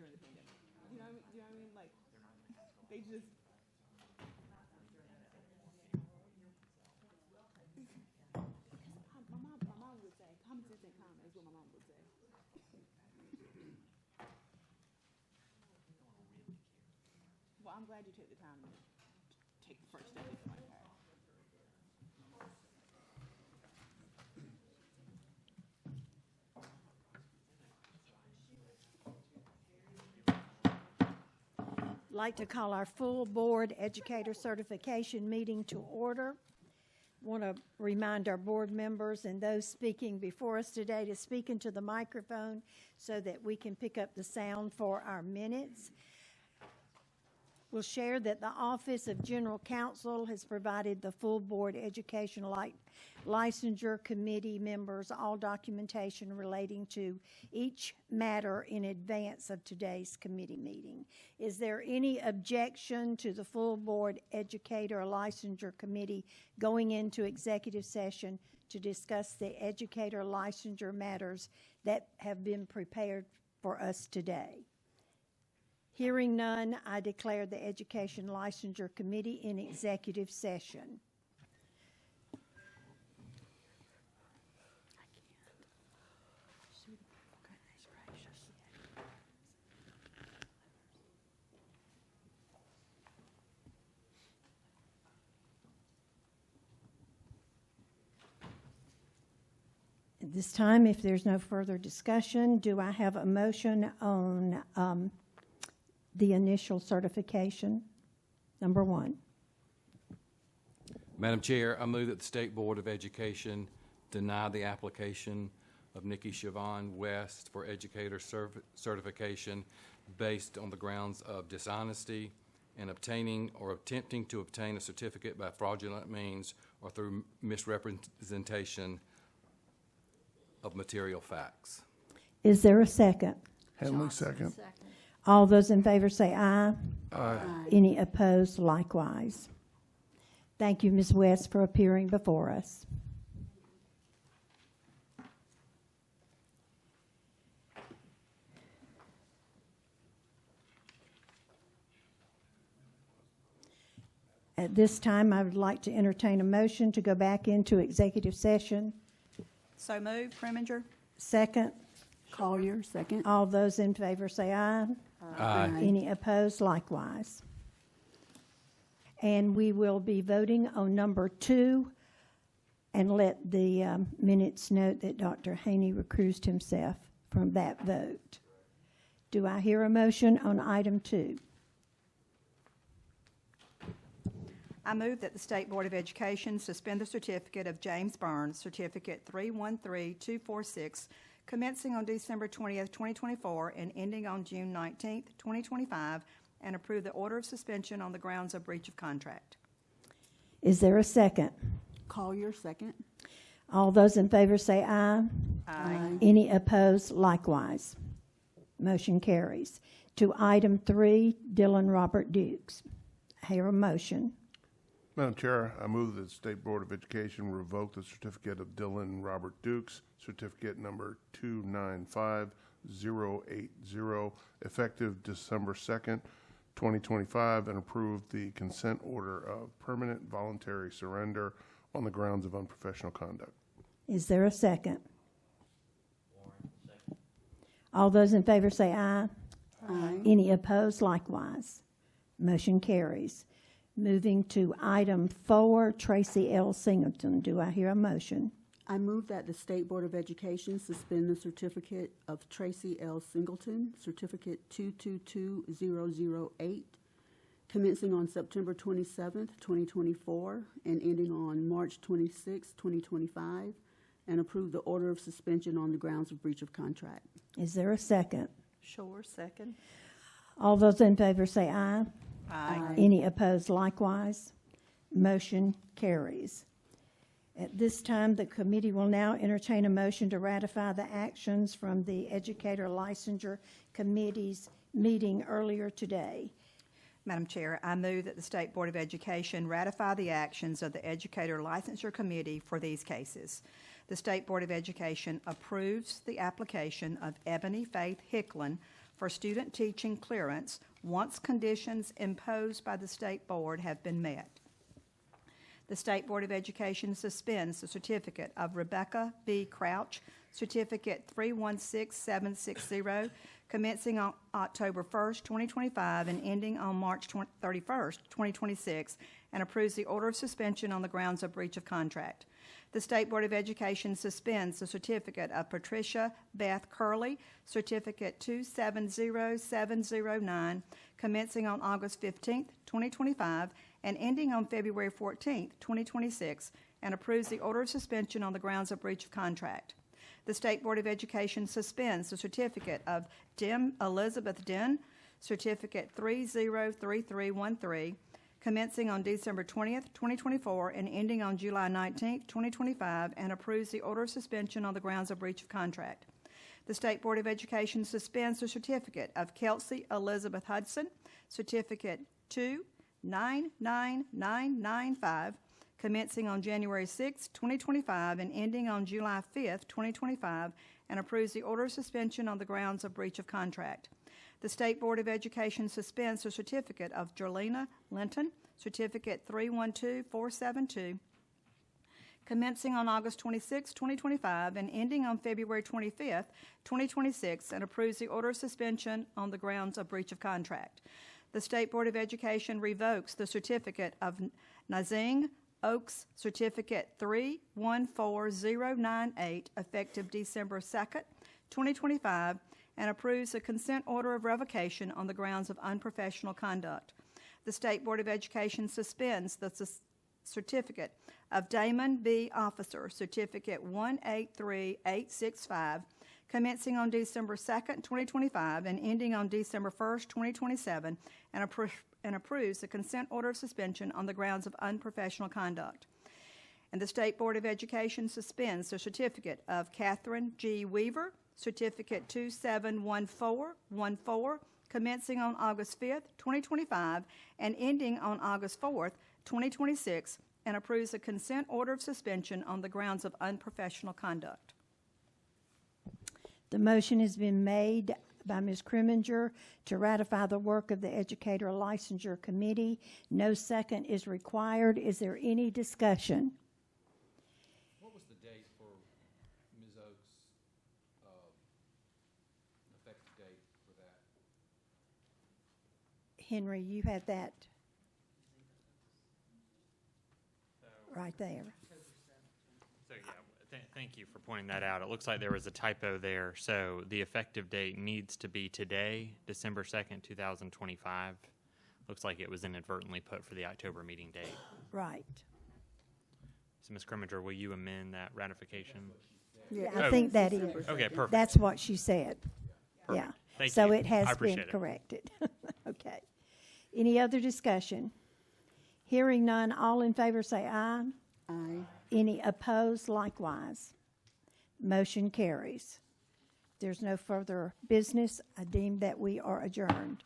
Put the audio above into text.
during the pandemic. You know what I mean? Do you know what I mean? Like, they just. My mom would say, common sense and common is what my mom would say. Well, I'm glad you took the time to take the first step into my car. I'd like to call our full board educator certification meeting to order. Want to remind our board members and those speaking before us today to speak into the microphone so that we can pick up the sound for our minutes. We'll share that the Office of General Counsel has provided the full board education licensure committee members all documentation relating to each matter in advance of today's committee meeting. Is there any objection to the full board educator licensure committee going into executive session to discuss the educator licensure matters that have been prepared for us today? Hearing none, I declare the Education Licensure Committee in executive session. At this time, if there's no further discussion, do I have a motion on the initial certification, number one? Madam Chair, I move that the State Board of Education deny the application of Nikki Siobhan West for educator certification based on the grounds of dishonesty in obtaining or attempting to obtain a certificate by fraudulent means or through misrepresentation of material facts. Is there a second? Henley, second. All those in favor say aye. Aye. Any opposed, likewise. Thank you, Ms. West, for appearing before us. At this time, I would like to entertain a motion to go back into executive session. So moved. Preminger. Second. Collier, second. All those in favor say aye. Aye. Any opposed, likewise. And we will be voting on number 2 and let the minutes note that Dr. Haney recused himself from that vote. Do I hear a motion on item 2? I move that the State Board of Education suspend the certificate of James Burns, Certificate 313246, commencing on December 20th, 2024, and ending on June 19th, 2025, and approve the order of suspension on the grounds of breach of contract. Is there a second? Collier, second. All those in favor say aye. Aye. Any opposed, likewise. Motion carries. To item 3, Dylan Robert Dukes. Hear a motion. Madam Chair, I move that the State Board of Education revoke the certificate of Dylan Robert Dukes, certificate number 295080, effective December 2nd, 2025, and approve the consent order of permanent voluntary surrender on the grounds of unprofessional conduct. Is there a second? All those in favor say aye. Aye. Any opposed, likewise. Motion carries. Moving to item 4, Tracy L. Singleton. Do I hear a motion? I move that the State Board of Education suspend the certificate of Tracy L. Singleton, Certificate 222008, commencing on September 27th, 2024, and ending on March 26th, 2025, and approve the order of suspension on the grounds of breach of contract. Is there a second? Shore, second. All those in favor say aye. Aye. Any opposed, likewise. Motion carries. At this time, the committee will now entertain a motion to ratify the actions from the Educator Licensure Committee's meeting earlier today. Madam Chair, I move that the State Board of Education ratify the actions of the Educator Licensure Committee for these cases. The State Board of Education approves the application of Ebony Faith Hicklin for student teaching clearance once conditions imposed by the State Board have been met. The State Board of Education suspends the certificate of Rebecca B. Crouch, Certificate 316760, commencing on October 1st, 2025, and ending on March 31st, 2026, and approves the order of suspension on the grounds of breach of contract. The State Board of Education suspends the certificate of Patricia Beth Curley, Certificate 270709, commencing on August 15th, 2025, and ending on February 14th, 2026, and approves the order of suspension on the grounds of breach of contract. The State Board of Education suspends the certificate of Dim Elizabeth Den, Certificate 303313, commencing on December 20th, 2024, and ending on July 19th, 2025, and approves the order of suspension on the grounds of breach of contract. The State Board of Education suspends the certificate of Kelsey Elizabeth Hudson, Certificate 299995, commencing on January 6, 2025, and ending on July 5, 2025, and approves the order of suspension on the grounds of breach of contract. The State Board of Education suspends the certificate of Jerlina Linton, Certificate 312472, commencing on August 26, 2025, and ending on February 25, 2026, and approves the order of suspension on the grounds of breach of contract. The State Board of Education revokes the certificate of Nazing Oaks, Certificate 314098, effective December 2nd, 2025, and approves the consent order of revocation on the grounds of unprofessional conduct. The State Board of Education suspends the certificate of Damon B. Officer, Certificate 183865, commencing on December 2nd, 2025, and ending on December 1st, 2027, and approves the consent order of suspension on the grounds of unprofessional conduct. And the State Board of Education suspends the certificate of Catherine G. Weaver, Certificate 271414, commencing on August 5th, 2025, and ending on August 4th, 2026, and approves a consent order of suspension on the grounds of unprofessional conduct. The motion has been made by Ms. Kriminger to ratify the work of the Educator Licensure Committee. No second is required. Is there any discussion? What was the date for Ms. Oaks' effective date for that? Henry, you had that right there. So, yeah, thank you for pointing that out. It looks like there was a typo there. So the effective date needs to be today, December 2nd, 2025. Looks like it was inadvertently put for the October meeting date. Right. So, Ms. Kriminger, will you amend that ratification? Yeah, I think that is. Okay, perfect. That's what she said. Perfect. Yeah. Thank So you. it has I been appreciate it. corrected. Okay. Any other discussion? Hearing none, all in favor say aye. Aye. Any opposed, likewise. Motion carries. There's no further business. I deem that we are adjourned.